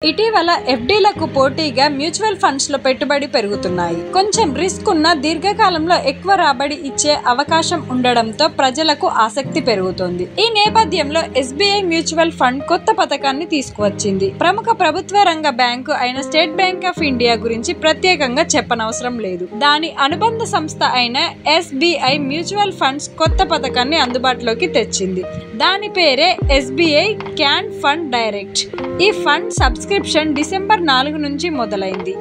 ఇటీవల ఎఫ్డీలకు పోటీగా mutual funds లో పెట్టుబడి పెరుగుతున్నాయి. కొంచెం రిస్క్ ఉన్న దీర్ఘకాలంలో ఎక్కువ రాబడి ఇచ్చే అవకాశం ఉండడంతో ప్రజలకు ఆసక్తి పెరుగుతోంది. ఈ నేపథ్యంలో ఎస్బీఐ మ్యూచువల్ ఫండ్ కొత్త పథకాన్ని తీసుకువచ్చింది. ప్రముఖ ప్రభుత్వ రంగ బ్యాంకు అయిన స్టేట్ బ్యాంక్ ఆఫ్ ఇండియా గురించి ప్రత్యేకంగా చెప్పనవసరం లేదు. దాని అనుబంధ సంస్థ అయిన ఎస్బీఐ మ్యూచువల్ ఫండ్స్ కొత్త పథకాన్ని అందుబాటులోకి తెచ్చింది. దాని పేరే ఎస్బీఐ క్యాన్ ఫండ్ డైరెక్ట్. ఈ ఫండ్ సబ్స్క్రిప్షన్ డిసెంబర్ 4 నుంచి మొదలైంది.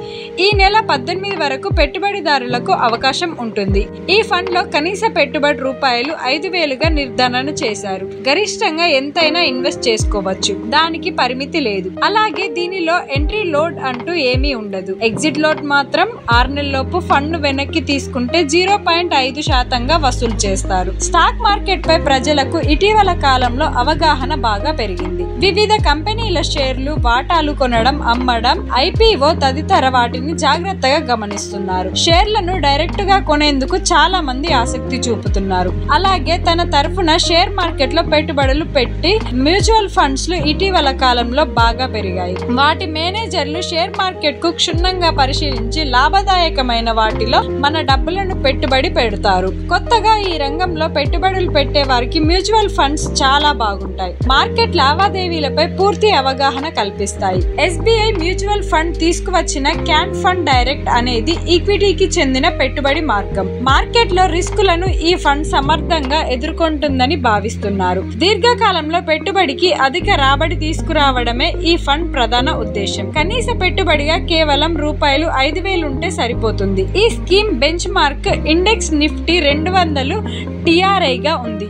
ఈ నెల 18 వరకు పెట్టుబడిదారులకు అవకాశం ఉంటుంది. ఈ ఫండ్ లో కనీస పెట్టుబడి ₹5,000గా నిర్ధారణ చేశారు. గరిష్టంగా ఎంతైనా ఇన్వెస్ట్ చేసుకోవచ్చు. దానికి పరిమితి లేదు. అలాగే దీనిలో ఎంట్రీ లోడ్ అంటూ ఏమీ ఉండదు. ఎగ్జిట్ లోడ్ మాత్రం 6 నెలల్లోపు ఫండ్ ను వెనక్కి తీసుకుంటే 0.5% వసూలు చేస్తారు. స్టాక్ మార్కెట్ పై ప్రజలకు ఇటీవల కాలంలో అవగాహన బాగా పెరిగింది. వివిధ కంపెనీల షేర్లు, వాటాలు కొనడం, అమ్మడం, ఐపీఓ తదితర వాటిని జాగ్రత్తగా గమనిస్తున్నారు. షేర్లను డైరెక్ట్ గా కొనేందుకు చాలా మంది ఆసక్తి చూపుతున్నారు. అలాగే తన తరఫున షేర్ మార్కెట్ లో పెట్టుబడులు పెట్టి మ్యూచువల్ ఫండ్స్ లు ఇటీవల కాలంలో బాగా పెరిగాయి. వాటి మేనేజర్లు షేర్ మార్కెట్ కు క్షుణ్ణంగా పరిశీలించి లాభదాయకమైన వాటిలో మన డబ్బులను పెట్టుబడి పెడతారు. కొత్తగా ఈ రంగంలో పెట్టుబడులు పెట్టే వారికి మ్యూచువల్ ఫండ్స్ చాలా బాగుంటాయి. మార్కెట్ లావాదేవీలపై పూర్తి అవగాహన కల్పిస్తాయి. ఎస్బీఐ మ్యూచువల్ ఫండ్ తీసుకువచ్చిన క్యాన్ ఫండ్ డైరెక్ట్ అనేది ఈక్విటీకి చెందిన పెట్టుబడి మార్గం. మార్కెట్ లో రిస్కులను ఈ ఫండ్ సమర్థంగా ఎదుర్కొంటుందని భావిస్తున్నారు. దీర్ఘకాలంలో పెట్టుబడికి అధిక రాబడి తీసుకురావడమే ఈ ఫండ్ ప్రధాన ఉద్దేశం. కనీస పెట్టుబడిగా కేవలం ₹5,000 ఉంటే సరిపోతుంది. ఈ scheme bench mark index Nifty 200 టిఆర్ఐగా ఉంది.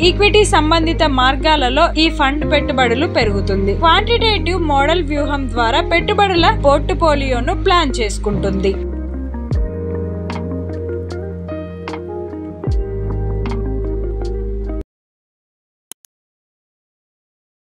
ఈక్విటీ సంబంధిత మార్గాలలో ఈ ఫండ్ పెట్టుబడులు పెరుగుతుంది. క్వాంటిటేటివ్ మోడల్ వ్యూహం ద్వారా పెట్టుబడుల పోర్ట్ఫోలియోను ప్లాన్ చేసుకుంటుంది.